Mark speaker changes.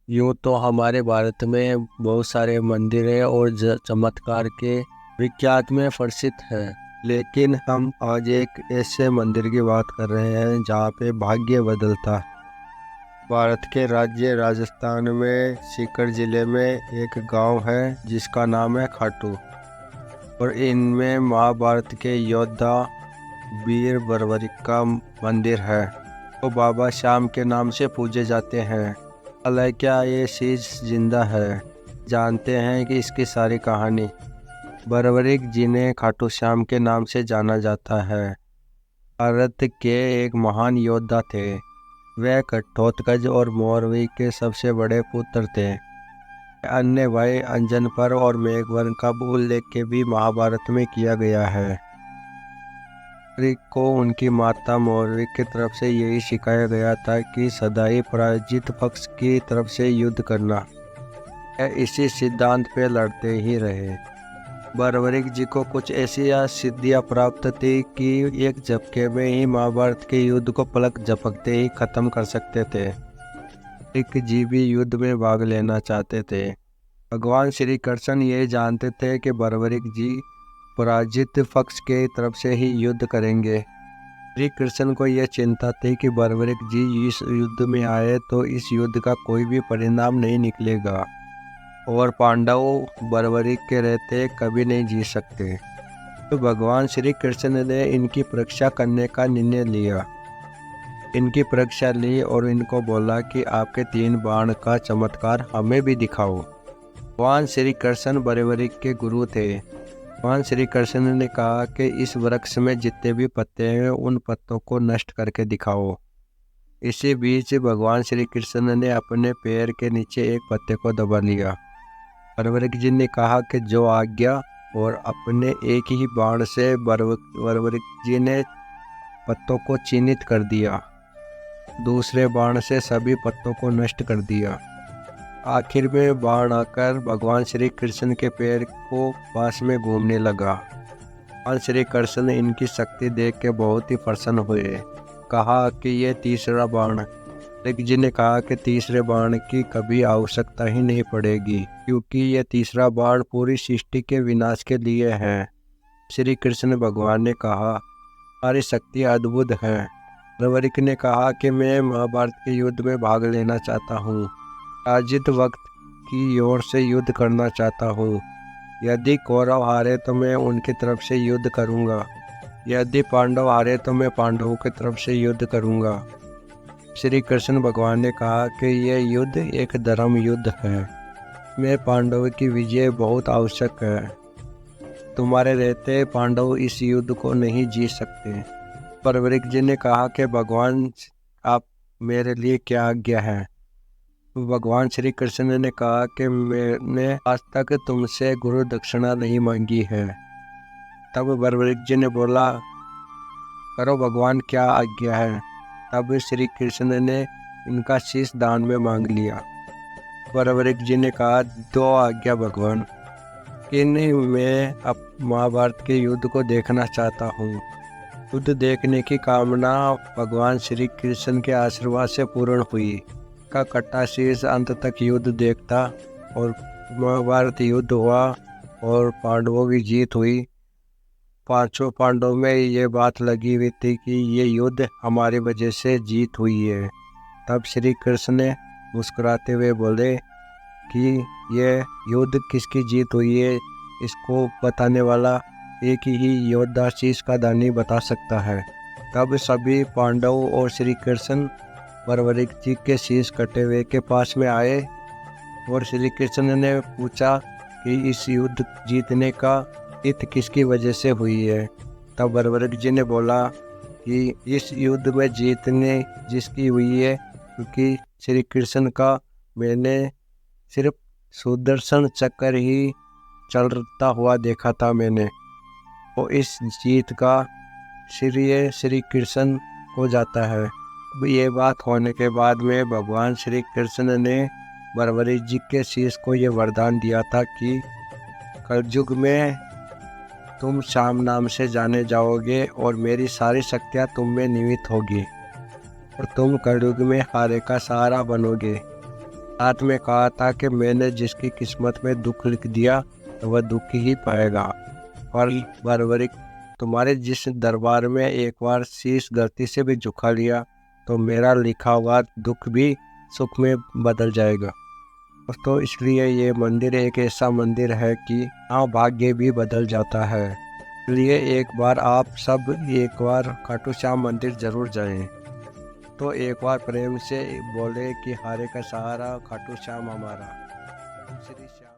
Speaker 1: यूँ तो हमारे भारत में बहुत सारे मंदिर हैं और चमत्कार के विख्यात में प्रसिद्ध हैं। लेकिन हम आज एक ऐसे मंदिर की बात कर रहे हैं जहाँ पे भाग्य बदलता है। भारत के राज्य राजस्थान में सीकर जिले में एक गांव है जिसका नाम है खाटू। और इनमें महाभारत के योद्धा वीर बर्बरिक का मंदिर है। वो बाबा श्याम के नाम से पूजे जाते हैं। हालांकि क्या ये चीज जिंदा है, जानते हैं कि इसकी सारी कहानी। बर्बरिक जिन्हें खाटू श्याम के नाम से जाना जाता है, भारत के एक महान योद्धा थे। वह घटोत्कच और मौरवी के सबसे बड़े पुत्र थे। अन्य भाई अंजनपर और मेघवर्ण का उल्लेख भी महाभारत में किया गया है। बर्बरिक को उनकी माता मौरवी की तरफ से यही सिखाया गया था कि सदा ही पराजित पक्ष की तरफ से युद्ध करना। वह इसी सिद्धांत पे लड़ते ही रहे। बर्बरिक जी को कुछ ऐसी सिद्धियां प्राप्त थी कि एक झपके में ही महाभारत के युद्ध को पलक झपकते ही खत्म कर सकते थे। बर्बरिक जी भी युद्ध में भाग लेना चाहते थे। भगवान श्री कृष्ण ये जानते थे कि बर्बरिक जी पराजित पक्ष के तरफ से ही युद्ध करेंगे। श्री कृष्ण को यह चिंता थी कि बर्बरिक जी इस युद्ध में आए तो इस युद्ध का कोई भी परिणाम नहीं निकलेगा और पांडव बर्बरिक के रहते कभी नहीं जी सकते। तो भगवान श्री कृष्ण ने इनकी परीक्षा करने का निर्णय लिया। इनकी परीक्षा ली और इनको बोला कि आपके 3 बाण का चमत्कार हमें भी दिखाओ। भगवान श्री कृष्ण बर्बरिक के गुरु थे। भगवान श्री कृष्ण ने कहा कि इस वृक्ष में जितने भी पत्ते हैं उन पत्तों को नष्ट करके दिखाओ। इसी बीच भगवान श्री कृष्ण ने अपने पैर के नीचे एक पत्ते को दबा लिया। बर्बरिक जी ने कहा कि जो आज्ञा, और अपने एक ही बाण से बर्बरिक जी ने पत्तों को चिन्हित कर दिया। दूसरे बाण से सभी पत्तों को नष्ट कर दिया। आखिर में बाण आकर भगवान श्री कृष्ण के पैर को पास में घूमने लगा। भगवान श्री कृष्ण इनकी शक्ति देख के बहुत ही प्रसन्न हुए। कहा कि यह तीसरा बाण। बर्बरिक जी ने कहा कि तीसरे बाण की कभी आवश्यकता ही नहीं पड़ेगी, क्योंकि यह तीसरा बाण पूरी सृष्टि के विनाश के लिए है। श्री कृष्ण भगवान ने कहा, हमारी शक्ति अद्भुत है। बर्बरिक ने कहा कि मैं महाभारत के युद्ध में भाग लेना चाहता हूँ। पराजित वक्त की ओर से युद्ध करना चाहता हूँ। यदि कौरव हारे तो मैं उनकी तरफ से युद्ध करूँगा। यदि पांडव हारे तो मैं पांडवों की तरफ से युद्ध करूँगा। श्री कृष्ण भगवान ने कहा कि यह युद्ध एक धर्म युद्ध है। मैं पांडवों की विजय बहुत आवश्यक है। तुम्हारे रहते पांडव इस युद्ध को नहीं जीत सकते। बर्बरिक जी ने कहा कि भगवान, आप मेरे लिए क्या आज्ञा है। भगवान श्री कृष्ण ने कहा कि मैंने आज तक तुमसे गुरु दक्षिणा नहीं मांगी है। तब बर्बरिक जी ने बोला, करो भगवान, क्या आज्ञा है। तब श्री कृष्ण ने इनका शीश दान में मांग लिया। बर्बरिक जी ने कहा, 2 आज्ञा भगवान। कि नहीं, मैं अब महाभारत के युद्ध को देखना चाहता हूँ। युद्ध देखने की कामना भगवान श्री कृष्ण के आशीर्वाद से पूर्ण हुई। का कट्टा शीश अंत तक युद्ध देखता और महाभारत युद्ध हुआ और पांडवों की जीत हुई। 5 पांडवों में ये बात लगी हुई थी कि ये युद्ध हमारी वजह से जीत हुई है। तब श्री कृष्ण ने मुस्कुराते हुए बोले कि ये युद्ध किसकी जीत हुई है, इसको बताने वाला एक ही योद्धा शीश का दानी बता सकता है। तब सभी पांडव और श्री कृष्ण बर्बरिक जी के शीश कटे हुए के पास में आए और श्री कृष्ण ने पूछा कि इस युद्ध जीतने का हित किसकी वजह से हुई है। तब बर्बरिक जी ने बोला कि इस युद्ध में जीतने जिसकी हुई है, क्योंकि श्री कृष्ण का मैंने सिर्फ सुदर्शन चक्र ही चलता हुआ देखा था मैंने। तो इस जीत का श्रेय श्री कृष्ण को जाता है। ये बात होने के बाद में भगवान श्री कृष्ण ने बर्बरिक जी के शीश को ये वरदान दिया था कि कलयुग में तुम श्याम नाम से जाने जाओगे और मेरी सारी शक्तियाँ तुम में निहित होगी और तुम कलयुग में हारे का सहारा बनोगे। साथ में कहा था कि मैंने जिसकी किस्मत में दुख लिख दिया तो वह दुख ही पाएगा। और बरबरिक, तुम्हारे जिस दरबार में एक बार शीश गलती से भी झुका लिया तो मेरा लिखा हुआ दुख भी सुख में बदल जाएगा। तो इसलिए ये मंदिर एक ऐसा मंदिर है कि यहाँ भाग्य भी बदल जाता है। इसलिए एक बार आप सब एक बार खाटू श्याम मंदिर जरूर जाएं। तो एक बार प्रेम से बोले कि हारे का सहारा खाटू श्याम हमारा। श्री श्याम।